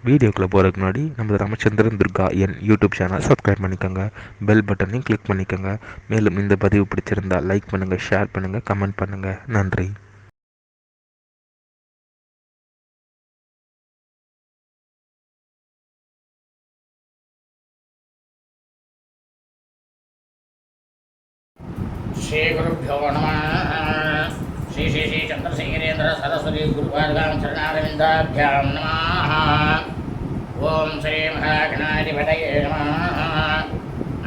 வீடியோக்குள்ளே போகிறதுக்கு முன்னாடி நம்ம ராமச்சந்திரன் துர்கா என் யூடியூப் சேனல் சப்ஸ்கிரைப் பண்ணிக்கோங்க, பெல் பட்டனையும் கிளிக் பண்ணிக்கோங்க. மேலும் இந்த பதிவு பிடிச்சிருந்தால் லைக் பண்ணுங்கள், ஷேர் பண்ணுங்கள், கமெண்ட் பண்ணுங்கள். நன்றி. श्री गुरुभ्यो नमः। श्री श्री श्री चंद्रशेखरेन्द्र सरस्वती गुरुपादां चरणारविन्दाभ्यां नमः। ओम श्री महागणाधिपतये नमः।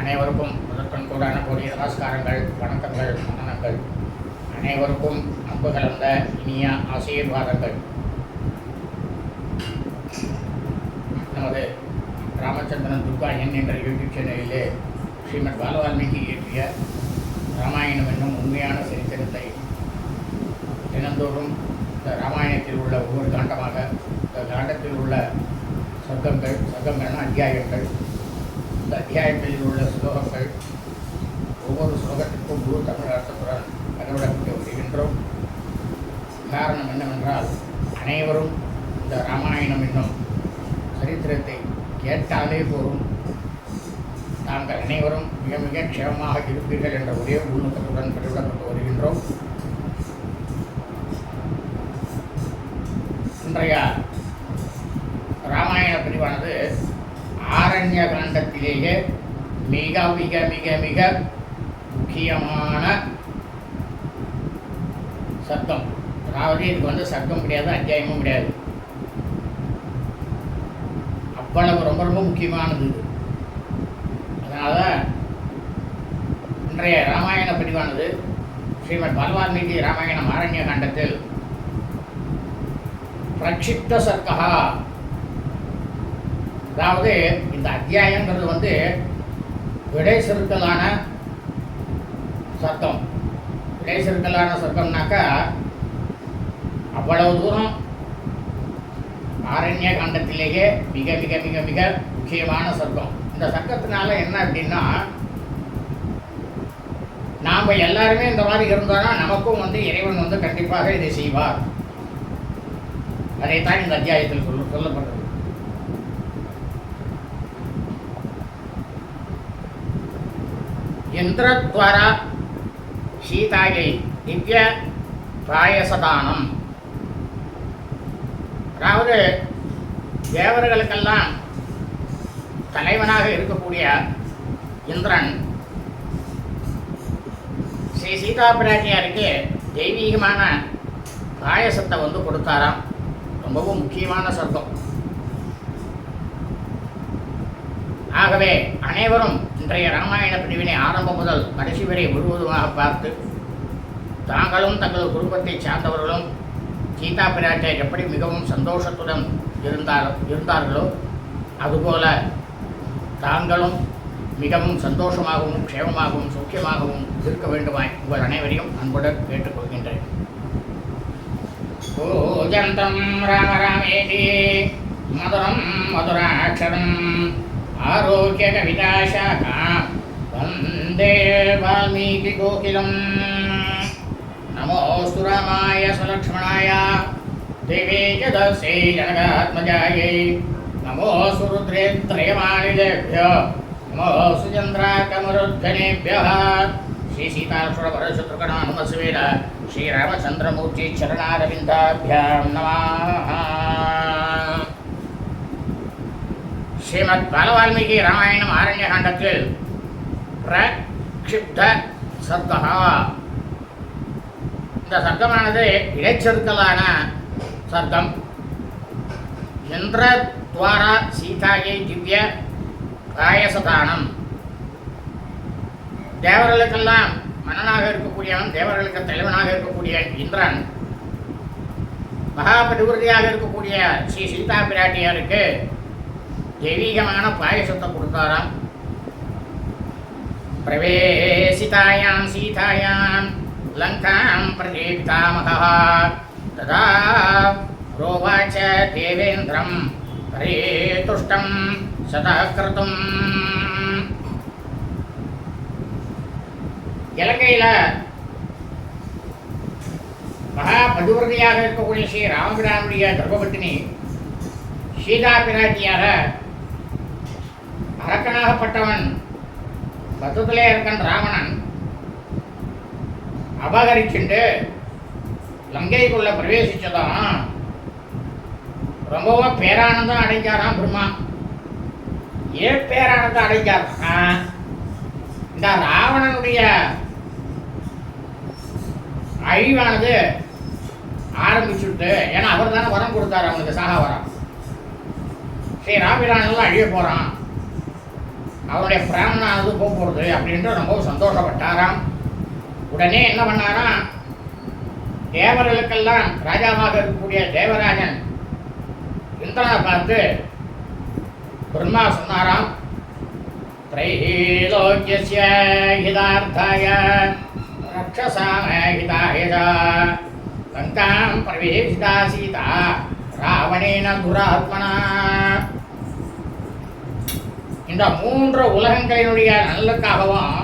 அனைவருக்கும் முதற்கண் கூடான கூடிய நமஸ்காரங்கள், வணக்கங்கள், வந்தனங்கள். அனைவருக்கும் அன்பு கலந்த இனிய ஆசீர்வாதங்கள். நமது ராமச்சந்திரன் துர்கா என் என்ற யூடியூப் சேனலிலே ஸ்ரீமத் பாலவால்மீகி இயற்றிய ராமாயணம் என்னும் உண்மையான சரித்திரத்தை தினந்தோறும் இந்த ராமாயணத்தில் உள்ள ஒவ்வொரு காண்டமாக, இந்த காண்டத்தில் உள்ள சர்க்கங்கள்னா அத்தியாயங்கள், இந்த அத்தியாயங்களில் உள்ள ஸ்லோகங்கள், ஒவ்வொரு ஸ்லோகத்திற்கும் குரு தமிழ் அர்த்தத்துடன் பதிவிடப்பட்டு வருகின்றோம். காரணம் என்னவென்றால், அனைவரும் இந்த ராமாயணம் என்னும் சரித்திரத்தை கேட்டாலே போதும், நாங்கள் அனைவரும் மிக மிக க்ஷேமமாக இருப்பீர்கள் என்ற ஒரே உள்நோக்கத்துடன் பதிவிடப்பட்டு வருகின்றோம். இன்றைய ராமாயண பிரிவானது ஆரண்ய காண்டத்திலேயே மிக மிக மிக மிக முக்கியமான சர்க்கம். அதாவது இதுக்கு சர்க்கம் கிடையாது, அத்தியாயமும் கிடையாது. அவ்வளவு ரொம்ப ரொம்ப முக்கியமானது. அதனால் இன்றைய ராமாயண பதிவானது ஸ்ரீமத் பாலவால்மீகி ராமாயணம் ஆரண்ய காண்டத்தில் பிரக்ஷிப்த சர்க்கா, அதாவது இந்த அத்தியாயங்கிறது விடை செருக்கலான சர்க்கம். விடை செருக்கலான சர்க்கம்னாக்கா அவ்வளவு தூரம் ஆரண்ய காண்டத்திலேயே மிக மிக மிக மிக முக்கியமான சர்க்கம். இந்த சர்க்கத்தினால என்ன அப்படின்னா, நாம் எல்லாருமே இந்த மாதிரி இருந்தோம்னா நமக்கும் இறைவன் கண்டிப்பாக இதை செய்வார். அதைத்தான் இந்த அத்தியாயத்தில் சொல்லப்பட்டது. இந்திரத்வாரா சீதாயை திவ்ய பாயசதானம். அதாவது தேவர்களுக்கெல்லாம் தலைவனாக இருக்கக்கூடிய இந்திரன் ஸ்ரீ சீதா பிராட்டியாருக்கு தெய்வீகமான பாயசத்தை கொடுத்தாராம். ரொம்பவும் முக்கியமான சர்க்கம். ஆகவே அனைவரும் இன்றைய ராமாயண பிரிவினை ஆரம்பம் முதல் கடைசி வரை முழுவதுமாக பார்த்து, தாங்களும் தங்கள் குடும்பத்தை சார்ந்தவர்களும் சீதா பிராட்டியார் எப்படி மிகவும் சந்தோஷத்துடன் இருந்தார்களோ அதுபோல தாங்களும் மிகவும் சந்தோஷமாகவும் க்ஷேமமாகவும் சௌக்கியமாகவும் இருக்க வேண்டுமாய் உங்கள் அனைவரையும் அன்புடன் கேட்டுக்கொள்கின்றேன். பூஜந்தம் ராம ராமேதி மதுரம் மதுராட்சரம் ஆரோக்கிய கவிதாசாகா வந்தே வால்மீகி கோகிலம். நமோஸ்து ராமாய சுலக்ஷ்மணாய தேவே ஜதஸ்யை ஜனகாத்மஜாயை நமோஸ்து ருத்ரேந்திரயமானிலேभ्यो நமோஸ்து சந்திராகமருத்கணேभ्यः. ஸ்ரீ சீதாசுரபரசத்ருகணானுமஸ்வேத ஸ்ரீராமச்சந்திரமூர்த்தி சரணாரவிந்தாभ्यां நமः. ஸ்ரீமத் பாலவால்மீகி ராமாயணம் ஆரண்ய காண்டத்தில் பிரக்ஷிப்த சர்க்கா. இந்த சர்க்கமானது இடைச்சொற்களான சர்க்கம். இந்திரத்வாரா சீதாயை திவ்ய பாயசதானம். தேவர்களுக்கெல்லாம் மன்னனாக இருக்கக்கூடியவன், தேவர்களுக்கு தலைவனாக இருக்கக்கூடிய இந்திரன் மகாபதிவிரதியாக இருக்கக்கூடிய ஸ்ரீ சீதா பிராட்டியாருக்கு தெய்வீகமான பாயசத்தை கொடுத்தாராம். பிரவேசிதாயாம் சீதாயாம் லங்காம் பிரதீப்தாமகः ததா ரோவாச்ச தேவேந்திரம் பரேதுஷ்டம் சதகிருதம். இலங்கையில் மகா பதிவிரதியாக இருக்கக்கூடிய ஸ்ரீ ராமபிரானுடைய கர்ப்பபட்டினி சீதா பிராட்டியார அரக்கனாகப்பட்டவன் பத்தத்திலே இருக்கான் ராவணன் அபகரிச்சுட்டு லங்கைக்குள்ள பிரவேசிச்சதான் ரொம்பவும் பேரானந்தம் அடைஞ்சாராம் பிரம்மா. ஏன் பேரானந்தம் அடைஞ்சார்னா, இந்த ராவணனுடைய அழிவானது ஆரம்பிச்சுட்டு, ஏன்னா அவர் தானே வரம் கொடுத்தாரு அவனுக்கு சாகா வரம். சரி, ராபிரானெல்லாம் அழிய போறான், அவருடைய பிராணனானது போக போகிறது அப்படின்ட்டு ரொம்ப சந்தோஷப்பட்டாராம். உடனே என்ன பண்ணாராம், தேவர்களுக்கெல்லாம் ராஜாவாக இருக்கக்கூடிய தேவராஜன் இந்திரனை பார்த்து பிரம்மா சொன்னாராம், த்ரைலோக்கியஸ்ய ஹிதார்த்தாய ரக்ஷசாம ஹிதாய லங்காம் பிரவேசிதா சீதா ராவணேன துராத்மனா. இந்த 3 உலகங்களினுடைய நல்லுக்காகவும்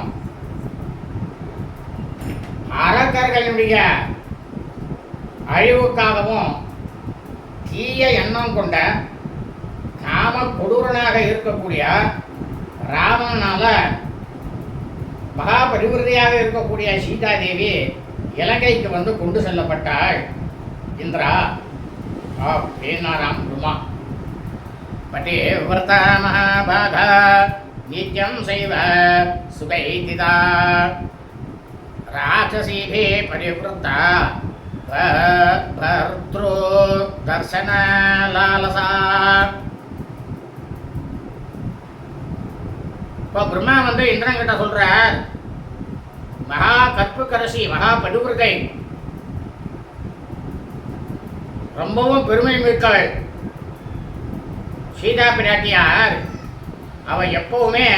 அரக்கர்களினுடைய அழிவுக்காகவும் தீய எண்ணம் கொண்ட காம கொடூரனாக இருக்கக்கூடிய ராவணனால மகாபரிவிரதையாக இருக்கக்கூடிய சீதாதேவி இலங்கைக்கு வந்து கொண்டு செல்லப்பட்டாள் இந்திரா அப்படின்னாராம் பிரம்மா. பட்டே விவர்த்தா மகாபாகா நித்யம் சைவ சுகைதிதா ராட்சசீபே பரிவிருத்தா பர்த்ரு தர்சன லாலசா. இப்போ பிரம்மா வந்து இந்திரன் கிட்ட சொல்றார், மகா கற்புக்கரசி மகா படுவிரதை ரொம்பவும் பெருமை மிக்கவள் சீதா பிராட்டியார். அவள் எப்பவுமே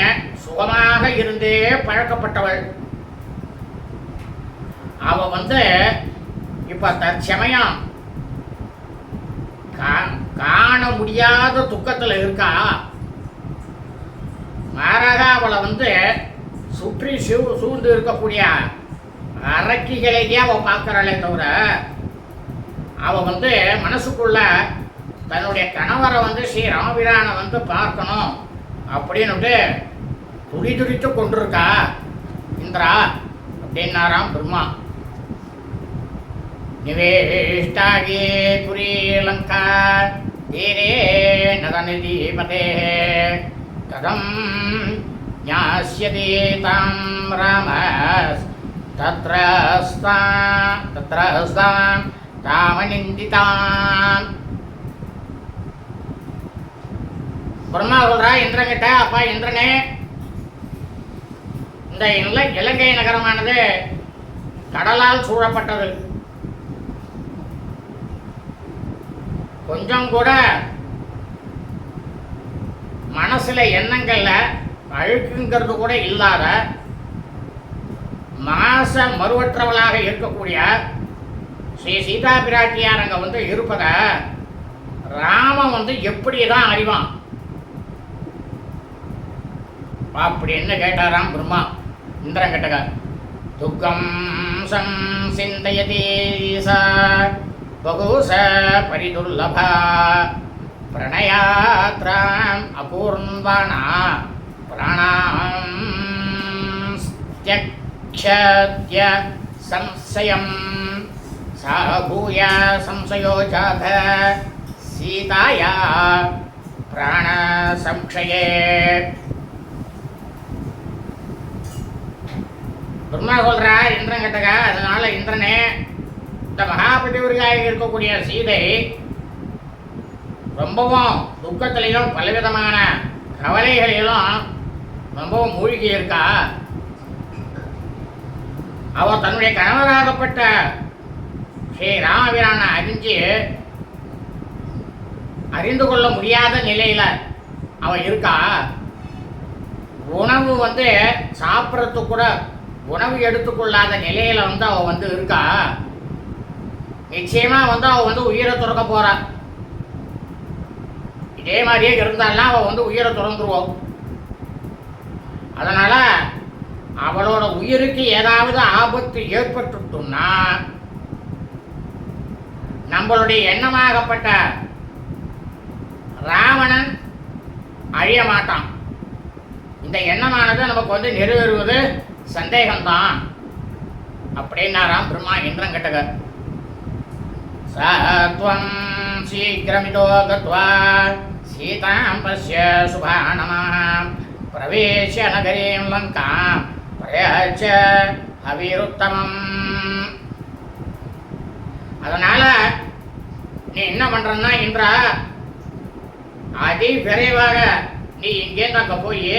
சுகமாக இருந்தே பழக்கப்பட்டவள். அவ வந்து இப்ப தற்சமயம் காண முடியாத துக்கத்துல இருக்கா. மாறாக அவளை வந்து சுற்றி சூழ்ந்து இருக்கக்கூடிய அரக்கிகளையே அவ பார்க்கறாளே தவிர, அவ வந்து மனசுக்குள்ள தன்னுடைய கணவரை வந்து ஸ்ரீ ராமபிரானை வந்து பார்க்கணும் அப்படின்னுட்டு துடித்து கொண்டிருக்கா இந்திரா அப்படின்னாராம் பிரம்மா. நிவேஷ்டாகே புரி லங்கா தீரே நதநிதிபதே கதம் ஞாஸ்யதி தாம் ராமஸ் தத்ரஸ்தாம் தாமநிந்திதாம். பிரம்மா சொல்றா இந்திரன் கிட்ட, அப்பா இந்திரனே, இந்த இலங்கை நகரமானது கடலால் சூழப்பட்டது. கொஞ்சம் கூட மனசுல எண்ணங்கள்ல அழுக்குங்கிறது கூட இல்லாத மாச மறுவற்றவளாக இருக்கக்கூடிய ஸ்ரீ சீதா பிராட்டியார் அங்க வந்து இருப்பத ராமன் வந்து எப்படிதான் அறிவான் அப்படின்னு கேட்டாராம் பிரம்மா இந்திரன் கிட்டக. துக்கம் சம் சிந்தயதி சா பகுச பரிதுர்லபா பிரணயாத்ராம் அபூர்வாணா பிராணாம் த்யக்ஷத்ய சம்சயம் சாபூய சம்சயோ ஜாத சீதாயா பிராண சம்சயே. பிரம்மா சொல்றா இந்திரன் கிட்டக, அதனால இந்திரனே, இந்த மகாபதிவர்களாக இருக்கக்கூடிய சீதை ரொம்பவும் துக்கத்திலையும் பலவிதமான கவலைகளிலும் ரொம்பவும் மூழ்கி இருக்கா. அவ தன்னுடைய கணவராகப்பட்ட ஸ்ரீ ராமபிரானை அறிந்து கொள்ள முடியாத நிலையில அவ இருக்கா. உணவு வந்து சாப்பிட்றதுக்கு கூட உணவு எடுத்துக்கொள்ளாத நிலையில வந்து அவ வந்து இருக்கா. நிச்சயமா வந்து அவ வந்து உயிரை துறக்க போறா. இதே மாதிரியே இருந்தாலும் அவ வந்து உயிரை துறந்துருவோம். அதனால அவளோட உயிருக்கு ஏதாவது ஆபத்து ஏற்பட்டுட்டோம்னா நம்மளுடைய எண்ணமாகப்பட்ட ராவணன் அழிய மாட்டான். இந்த எண்ணமானது நமக்கு வந்து நிறைவேறுவது சந்தேகம்தான் அப்படின்னாராம் பிரம்மா இந்திரன் கிட்டக. சத்வம் சீக்கிரமிதோ கத்வா சீதாம் பஸ்ய சுபானமாம் பிரவேஷ்ய நகரீம் லங்காம் பிரயச்ச அவிருத்தமம். அதனால நீ என்ன பண்றன்னா இந்திரா, அதி விரைவாக நீ இங்கேருந்து அங்க போய்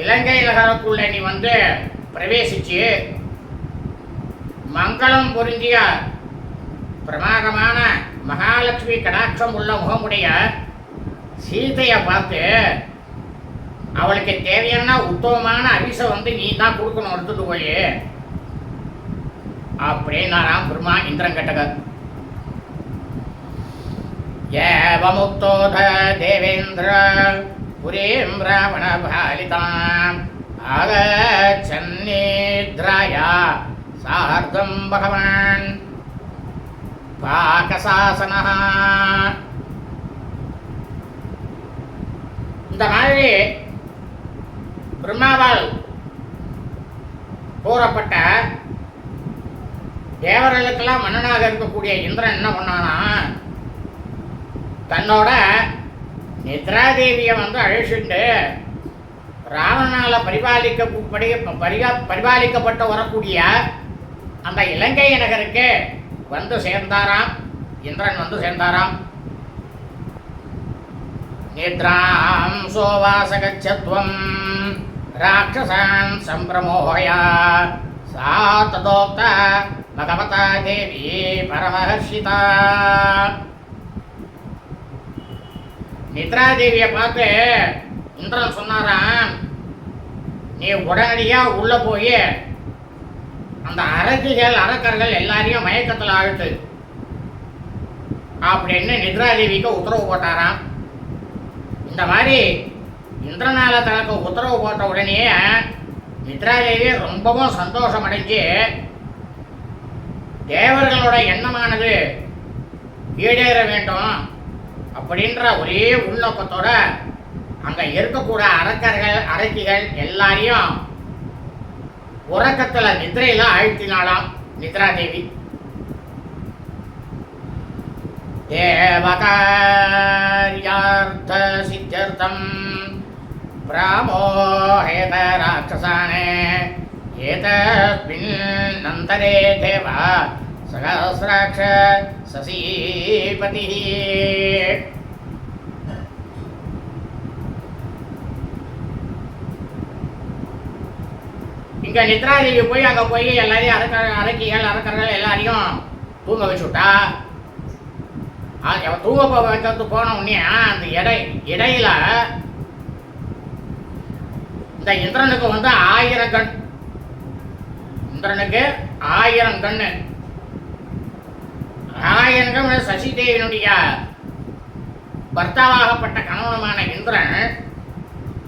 இலங்கை நகரத்துக்குள்ள நீ வந்து பிரவேசிச்சு மங்களம் பொருந்திய பிரமாதமான மகாலட்சுமி கடாட்சம் உள்ள முகமுடைய சீதையை பார்த்து அவளுக்கு தேவையான உத்தமமான அரிசை வந்து நீ தான் கொடுக்கணும், எடுத்துட்டு போய் அப்படின்னாராம் பிரம்மா இந்திரன் கிட்டக. ஏவமுக்தோத தேவேந்திர புரீம் ராவண பாலிதாம் ஆகச்சன்னித்ராயா சார்தம் பகவான் பாகசாசனஹ. இந்த மாதிரி பிரம்மாவால் கூறப்பட்ட தேவர்களுக்கெல்லாம் மன்னனாக இருக்கக்கூடிய இந்திரன் என்ன பண்ணானா, தன்னோட நித்ராதேவியை வந்து அழைச்சிட்டு ராவணனால பரிபாலிக்கப்பட்டு வரக்கூடிய அந்த இலங்கை நகருக்கு வந்து சேர்ந்தாராம். இந்திரன் வந்து சேர்ந்தாராம். நித்ராம் சோவாசகச்சத்வம் ராட்சசான் சம்பிரமோகயா சா ததோக்த பகவதா தேவி பரமஹர்ஷிதா. நித்ராதேவியை பார்த்து இந்திரன் சொன்னாராம், நீ உடனடியா உள்ள போய் அந்த அரக்கர்கள் எல்லாரையும் மயக்கத்தில் ஆழ்த்து அப்படின்னு நித்ராதேவிக்கு உத்தரவு போட்டாராம். இந்த மாதிரி இந்திரனால தனக்கு உத்தரவு போட்ட உடனே நித்ராதேவி ரொம்பவும் சந்தோஷம் அடைஞ்சு தேவர்களோட எண்ணமானது ஈடேற வேண்டும் அப்படின்ற ஒரே உள்நோக்கத்தோட அங்க இருக்கக்கூட அரக்கிகள் எல்லாரையும் உறக்கத்துல நித்ரையில ஆழ்த்தினாலாம் நித்ராதேவி. தேவகார்யார்த்த சித்தியர்த்தம் பிராமோஹேத ராட்சசானே ஏதஸ்மின் நந்தரே தேவா சகஸ்ராட்ச சசீபதி. இங்க நித்ராதேவி போய் அங்க போய் எல்லாரையும் அரக்கர்கள் எல்லாரையும் தூங்க வச்சுட்டா. தூங்க வைக்கிறது போன உடனே அந்த இடையில இந்த இந்திரனுக்கு வந்து 1000 கண். இந்திரனுக்கு 1000 கண்ணு. 1000 கண் சசி தேவியினுடைய பர்த்தாவாகப்பட்ட கணவனுமான இந்திரன்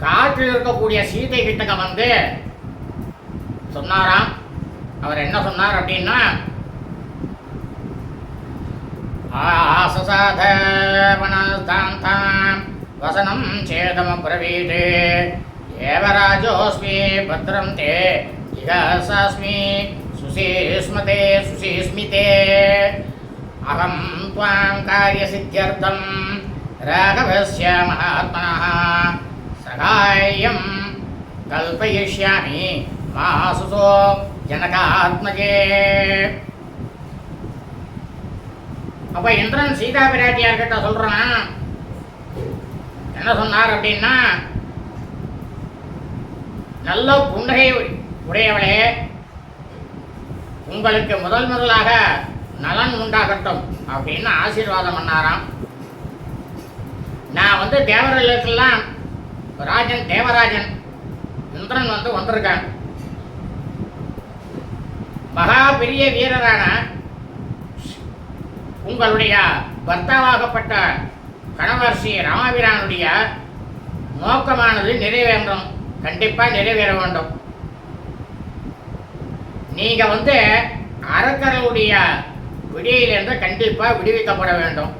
காற்றில் இருக்கக்கூடிய சீதை கிட்டக்க வந்து சொன்னாராம். அவர் என்ன சொன்னார் அப்படின்னா, ஆசசாதவனஸ்தாந்தாம் வசனம் சேதம பிரவீதே ஏவராஜோஸ்மி பத்ரம் தே இகசாஸ்மி சுசீஸ்மிதே அகம் த்வாம் காரியசித்யர்த்தம் ராகவஸ்ய மகாத்மனः சகாயம் கல்பயிஷ்யாமி மாசுசோ ஜனகாத்மஜே. அப்ப இந்திரன் சீதா பிராட்டியார் கிட்ட சொல்றான், என்ன சொன்னார் அப்படின்னா, நல்ல புன்னகை உடையவளே, உங்களுக்கு முதலாக நலன் உண்டாகட்டும் அப்படின்னு ஆசீர்வாதம் பண்ணாராம். நான் வந்து தேவர்களுக்கெல்லாம் தேவராஜன் இந்திரன் வந்து வந்திருக்கேன். மகா பெரிய வீரரான உங்களுடைய பர்த்தாவாகப்பட்ட கணவர் ஸ்ரீ ராமபிரானுடைய நோக்கமானது நிறைவேறும், கண்டிப்பா நிறைவேற வேண்டும். நீங்க வந்து அரக்கர்களுடைய விடியிலிருந்து கண்டிப்பா விடுவிக்கப்பட வேண்டும்.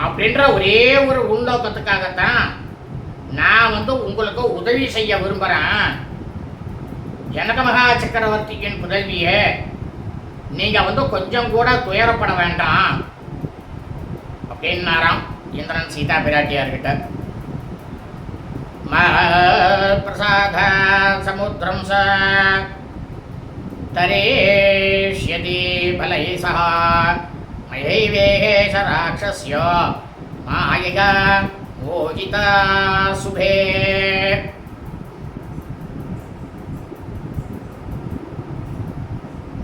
அப்படின்ற ஒரே ஒரு உள்நோக்கத்துக்காகத்தான் நான் உங்களுக்கு உதவி செய்ய விரும்புகிறேன். ஜனக மகா சக்கரவர்த்தியின் புதல்வியே, நீங்கள் கொஞ்சம் கூட துயரப்பட வேண்டாம் அப்படின்னாராம் இந்திரன் சீதா பிராட்டியார்கிட்ட. பிரசாத சமுத்திரம் ச தரேஷ்யதி பலை சஹ மயைவேஷ ராட்சஸ்ய மாயைகா மோகிதா சுபே.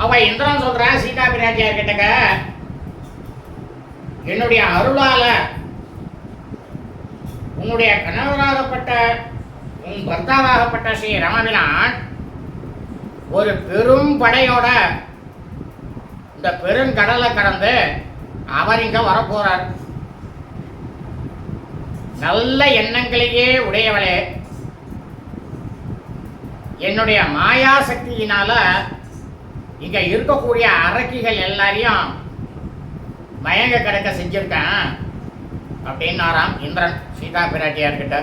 அவ இந்திரன் சொல்றா சீதா பிராட்டியார் கிட்டக்க, என்னுடைய அருளால உன்னுடைய கணவராகப்பட்ட உன் பர்த்தாவாகப்பட்ட ஸ்ரீ ராமபிரான் ஒரு பெரும் படையோட இந்த பெருங்கடலை கடந்து அவர் இங்க வரப்போறார். நல்ல எண்ணங்களையே உடையவளே, என்னுடைய மாயா சக்தியினால இங்க இருக்கக்கூடிய அரக்கிகள் எல்லாரையும் மயங்க கிடக்க செஞ்சிருக்கேன் அப்படின்னாராம் இந்திரன் சீதா பிராட்டியார்கிட்ட.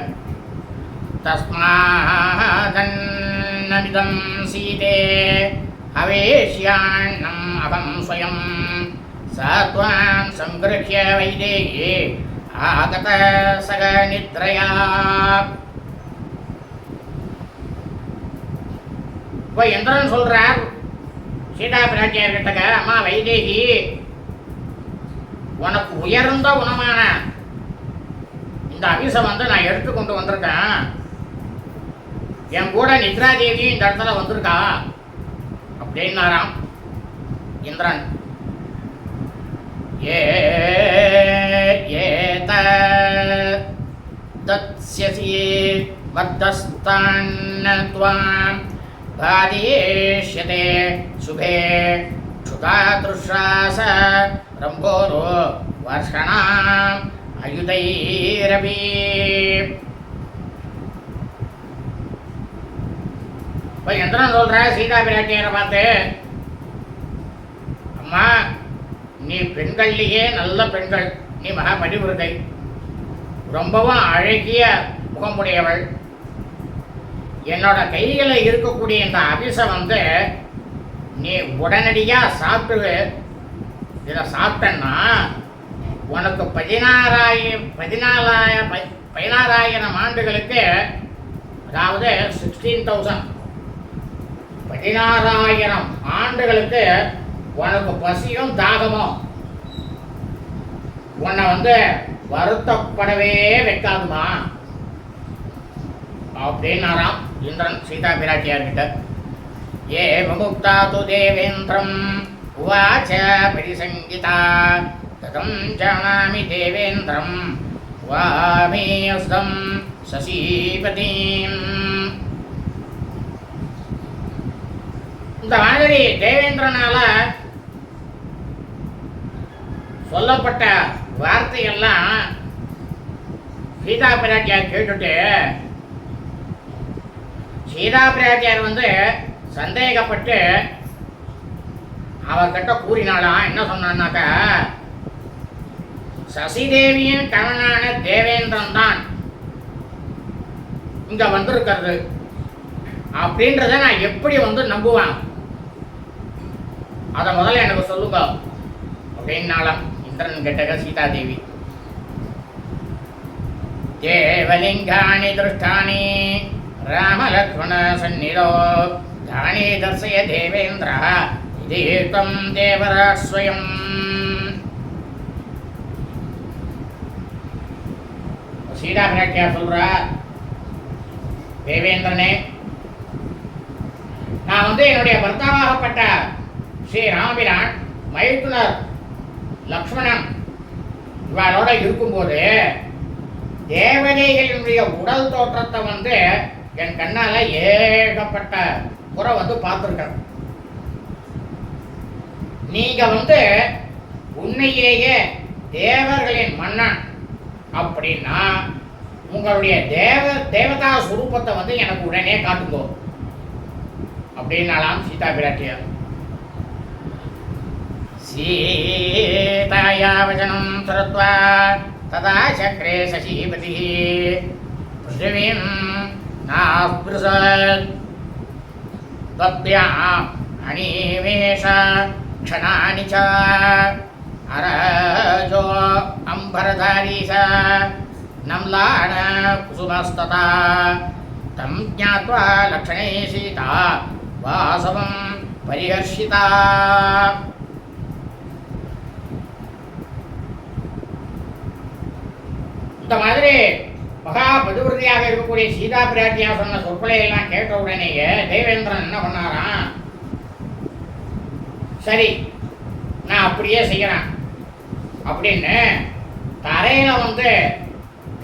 தஸ்மாதன்னம் சீதே அவேஷ்யாண்ணம் அகம் ஸ்வயம் சத்வாம் சங்கிருஹ்ய வைதேகி ஆகத சக நித்ரயா. இப்போ இந்திரன் சொல்றார் சீதா பிராட்டியார்கிட்ட, அம்மா வைதேகி, உனக்கு உயர்ந்த குணமான இந்த அவிசம் நான் எடுத்துக்கொண்டு வந்திருக்கேன். என் கூட நித்ரா தேவியும் இந்த இடத்துல வந்திருக்கா அப்படின்னாராம் இந்திரன். ஏத்யசி வத்தஸ்தான்த்வாம் பாதேஷ்யதே சுபே சுகாத்ருஷாச ரம்போரோ வர்ஷணாம் அயுதைரபி. இப்போ இந்திரன் சொல்ற சீதா பிராட்டியரை பார்த்து, அம்மா, நீ பெண்கள்லேயே நல்ல பெண்கள், நீ மகா பதிவிரதை, ரொம்பவும் அழகிய முகமுடையவள். என்னோட கையில் இருக்கக்கூடிய இந்த அபிசம் நீ உடனடியாக சாப்பிட்டு இதை சாப்பிட்டேன்னா உனக்கு 16,000 ஆண்டுகளுக்கு, அதாவது 16,000 16,000 ஆண்டுகளுக்கு உனக்கு பசியும் தாகமும் உன்னை வருத்தப்படவே வைக்காதுமா அப்படின்னாராம் இந்திரன் சீதா பிராட்டியார்கிட்ட. ஏ முக்தா து தேவேந்திரம் உவாச்ச பரிசங்கிதா ததம் ஜானாமி தேவேந்திரம் வாமேஸ்தம் சசீபதீம். இந்த மாதிரி தேவேந்திரனால சொல்லப்பட்ட வார்த்தையெல்லாம் சீதா பிராட்டியார் கேட்டுட்டு, சீதா பிராட்டியார் சந்தேகப்பட்டு அவர்கிட்ட கூறினாலாம். என்ன சொன்னான்னாக்கா, சசிதேவியின் கணவனான தேவேந்திரன் தான் இங்க வந்திருக்கிறது அப்படின்றத நான் எப்படி நம்புவேன், அதை முதல்ல எனக்கு சொல்லுங்க அப்படின்னாலாம் இந்திரன் கேட்டக சீதாதேவி. தேவலிங்காணி திருஷ்டானி ராமலக்ஷ்மண சந்நிதோ தானே தர்சய தேவேந்திர இதேகம் தேவராஸ்வயம். சீதா பிராட்டியார் சொல்றா, தேவேந்திரனே, நான் என்னுடைய பர்த்தாவாகப்பட்ட ஸ்ரீ ராமபிரான் மைத்துனர் லக்ஷ்மணன் இவரோட இருக்கும்போது தேவதைகளுடைய உடல் தோற்றத்தை என் கண்ணால ஏகப்பட்ட புற பார்த்துருக்கேன். நீங்க உண்மையிலேயே தேவர்களின் மன்னன் அப்படின்னா உங்களுடைய தேவதா சுரூபத்தை எனக்கு உடனே காட்டுங்கோ அப்படின்னாலாம் சீதா பிராட்டியார். சீதாயா வசனம் சுரத்வா तदा चक्रे शशीपतिः पृथिवीं नास्पृशत् तद्भ्याम् अनिमेष क्षणानि च अरजो अम्बरधारी च नम्लान कुसुमस्तथा तं ज्ञात्वा लक्षणे सीता वासवं परिहर्षिता. இந்த மாதிரி மகா பதிவிரதியாக இருக்கக்கூடிய சீதா பிராட்டியா சொன்ன சொற்களை எல்லாம் கேட்ட உடனேயே தேவேந்திரன் என்ன பண்ணாராம், சரி நான் அப்படியே செய்யறேன் அப்படின்னு தரையில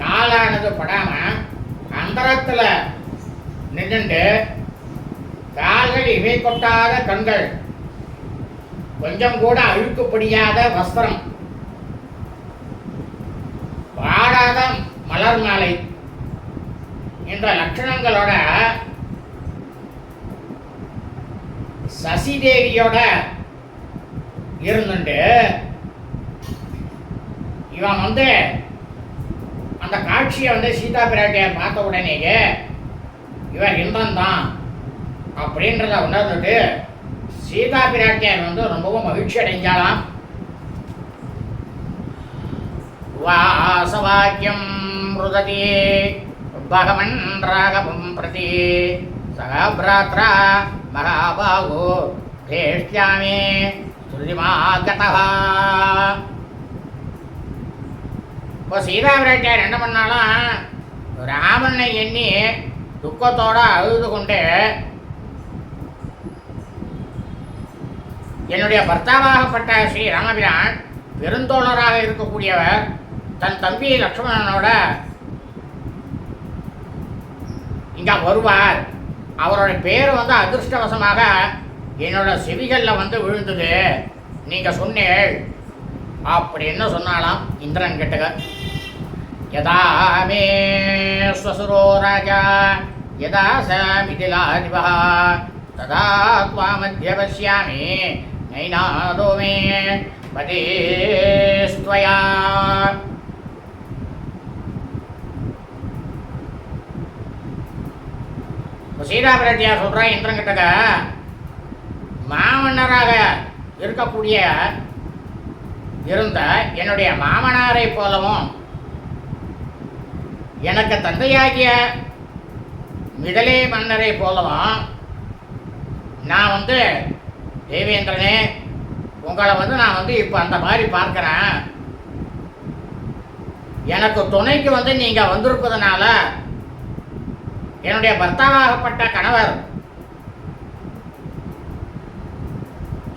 காலானது படாம அந்தரத்துல நின்றுண்டு கால்கள் இவை கொட்டாத கண்கள் கொஞ்சம் கூட அழுக்குப்படியாத வஸ்திரம் வாடாத மலர் மாலை என்ற லட்சணங்களோட சசிதேவியோட இருந்துட்டு இவன் அந்த காட்சியை சீதா பிராட்டியார் பார்த்த உடனேயே இவர் இந்திரன் தான் அப்படின்றத உணர்ந்துட்டு சீதா பிராட்டியார் ரொம்பவும் மகிழ்ச்சி அடைஞ்சாலாம். வாசவாக்கியம் ருததி பகவன் ராகவம் பிரதி சகா பிராத்ரா மகாபாகோ தேஷ்யாமே ஸ்ருதிமாகதா. இப்போ சீதா பிராட்டியார் என்ன பண்ணாலும் ராமனை எண்ணி துக்கத்தோட அழுது கொண்டு என்னுடைய பர்த்தாவாகப்பட்ட ஸ்ரீ ராமபிரான் பெருந்தோழராக இருக்கக்கூடியவர் தன் தம்பி லக்ஷ்மணனோட இங்க வருவார், அவரோட பேர் அதிர்ஷ்டவசமாக என்னோட செவிகளில் விழுந்தது, நீங்க சொன்னேள் அப்படின்னு சொன்னாலாம். இந்திரன் கிட்டக யதா மே ஸ்வசுரோ ராஜா யதா ச மிதிலாதிபா ததா த்வாமத்ய பஷ்யாமி நைனாதோ மே பதேஸ்த்வயா. சீதா பிராட்டியார் சொல்றான் இந்திரன் கிட்டக, மாமன்னராக இருக்கக்கூடிய இருந்த என்னுடைய மாமனாரை போலவும் எனக்கு தந்தையாகிய மிடலே மன்னரை போலவும் நான் தேவேந்திரனே உங்களை நான் இப்போ அந்த மாதிரி பார்க்குறேன். எனக்கு துணைக்கு நீங்கள் வந்திருப்பதனால என்னுடைய பர்த்தாவாகப்பட்ட கணவர்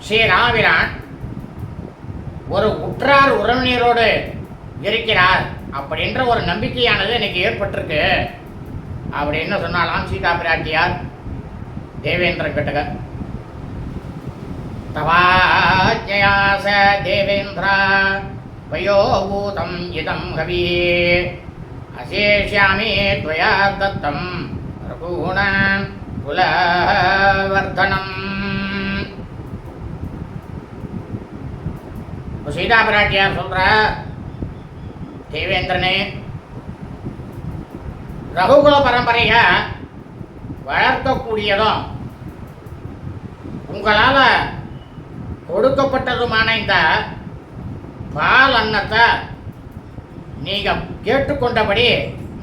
ஸ்ரீ ராமபிரான் ஒரு உற்றார் உறவினரோடு இருக்கிறார் அப்படின்ற ஒரு நம்பிக்கையானது எனக்கு ஏற்பட்டிருக்கு அப்படின்னு சொன்னாலாம் சீதா பிராட்டியார் தேவேந்திரன் கிட்டக. தவாஜ்ஞயாச தேவேந்திரா வயோபூதம் இதம் ஹவி அசேஷ்யாமி த்வயா தத்தம் ரகுண குலவர்தனம். சீதா பிராட்டியார் சொல்ற, தேவேந்திரனே ரகுகுல பரம்பரைய வளர்க்கக்கூடியதும் உங்களால கொடுக்கப்பட்டதுமான இந்த பால் அன்னத்தை நீங்க கேட்டுக்கொண்டபடி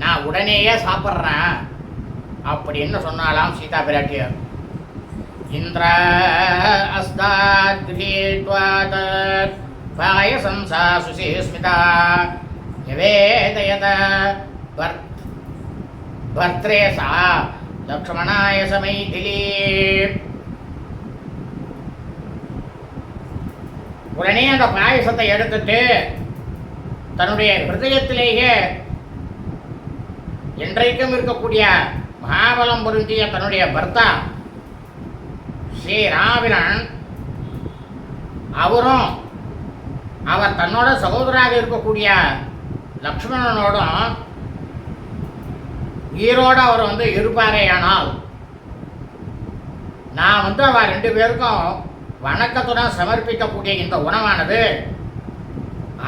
நான் உடனேயே சாப்பிட்றேன் அப்படின்னு சொன்னாலாம் சீதா பிராட்டியார். இந்திர அஸ்தாத்ரீத்வாத் பாயசம் சா சுசீஸ்மிதா நிவேதயத பர்த்ரே சா லக்ஷ்மணாய சமைதிலி. உடனே அந்த பாயசத்தை எடுத்துட்டு தன்னுடைய ஹிருதயத்திலேயே என்றைக்கும் இருக்கக்கூடிய மகாபலம் பொருந்திய தன்னுடைய பர்த்தா ஸ்ரீ ராமபிரான் அவரும் அவர் தன்னோட சகோதராக இருக்கக்கூடிய லக்ஷ்மணனோடும் உயிரோடு அவர் இருப்பாரே ஆனால் நான் அவர் ரெண்டு பேருக்கும் வணக்கத்துடன் சமர்ப்பிக்கக்கூடிய இந்த உணவானது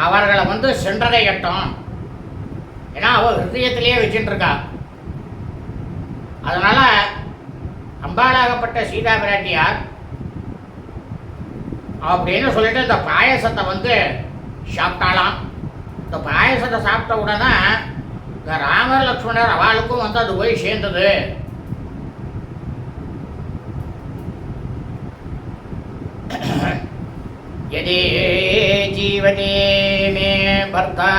அவர்களை சென்றடையட்டும் ஏன்னா அவள் ஹிருதயத்திலேயே வச்சுட்டு இருக்கா. அதனால அம்பாளாகப்பட்ட சீதா பிராட்டியார் அப்படின்னு சொல்லிட்டு இந்த பாயசத்தை வந்து சாப்பிட்டாலாம். இந்த பாயசத்தை சாப்பிட்ட உடனே இந்த ராமர் லக்ஷ்மணர் அவளுக்கும் வந்து அது போய் சேர்ந்தது. यदि जीवते मे भर्ता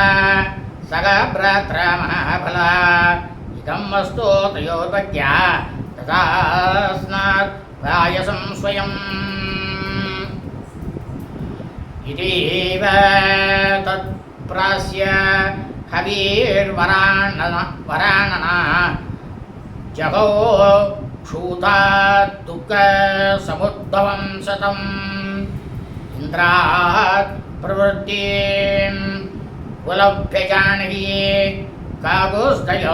सगा भ्रात्रा महाफला इदं वस्तु तयोर्वद्या तथा स्नात् पायसं स्वयम् इतीव तत्प्रास्य हवीर्वरानना जगो क्षूता दुःखसमुद्भवं शतम् इन्द्रात् प्रवृत्तिं कुलभ्य जानकी कागुस्तय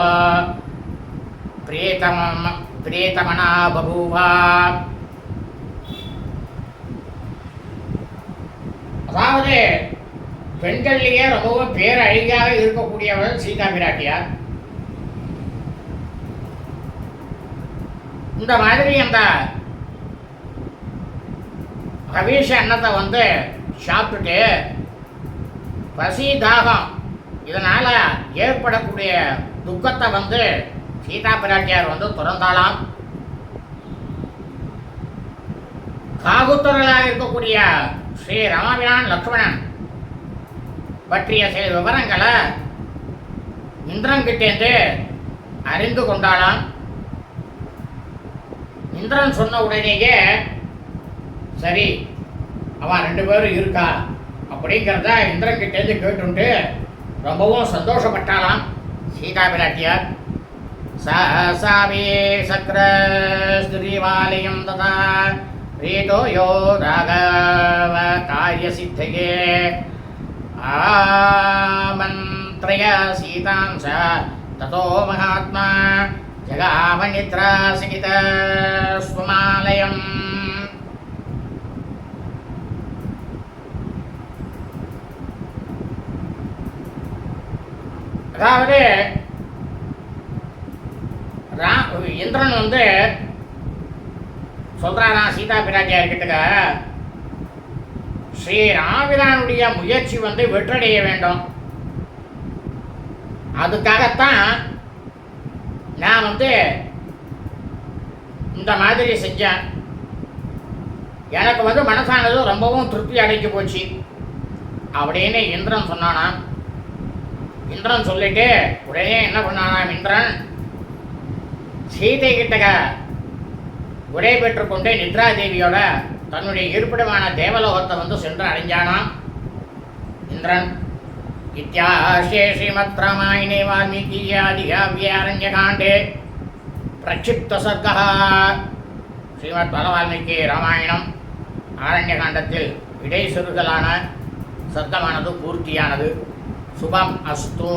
प्रियतमना बभूव. அதாவது பெண்கள்லேயே ரொம்பவும் பேரழகியாக இருக்கக்கூடியவள் சீதா பிராட்டியார். இந்த மாதிரி அந்த கவீஷ அன்னத்தை வந்து சாப்பிட்டுட்டு பசி தாகம் இதனால் ஏற்படக்கூடிய துக்கத்தை வந்து சீதா பிராட்டியார் வந்து துறந்தாலாம். காகுத்தர்களாக இருக்கக்கூடிய ஸ்ரீ ராமபிரான் லக்ஷ்மணன் பற்றிய சில விவரங்களை இந்திரன்கிட்டேருந்து அறிந்து கொண்டாலாம். இந்திரன் சொன்ன உடனேயே சரி அவன் 2 பேரும் இருக்கா அப்படிங்கிறத இந்திரன்கிட்டேருந்து கேட்டுட்டு ரொம்பவும் சந்தோஷப்பட்டாலாம் சீதா பிராட்டியார். சாவே சக்ரஸ்திரீவாலயம் ததா ரீதோ யோ ராகவ காரிய சித்தகே ஆமந்த்ரய சீதாம் ச ததோ மகாத்மா ஜகாம நித்ரா சகித ஸ்வமாலயம். அதாவது இந்திரன் வந்து சொல்றானா சீதா பிராட்டியார்கிட்ட ஸ்ரீ ராமபிரானுடைய முயற்சி வந்து வெற்றடைய வேண்டும். அதுக்காகத்தான் நான் வந்து இந்த மாதிரி செஞ்சேன். எனக்கு வந்து மனசானது ரொம்பவும் திருப்தி அடைஞ்சு போச்சு அப்படின்னு இந்திரன் சொன்னானா. இந்திரன் சொல்லிட்டு உடனே என்ன பண்ணானாம் இந்திரன் சீதை கிட்ட விடை பெற்றுக்கொண்டு நித்ரா தேவியோட தன்னுடைய இருப்பிடமான தேவலோகத்தை வந்து சென்று அடைஞ்சானாம் இந்திரன். இத்தியாசே ஸ்ரீமத் ராமாயணே வால்மீகி ஆதிகாவியாரண்யகாண்டே பிரக்ஷிப்த சர்க்கः. ஸ்ரீமத் வால்மீகி ராமாயணம் ஆரண்யகாண்டத்தில் இடைச்சிறுகளான சர்க்கமானது பூர்த்தியானது. சுபம் அஸ்து.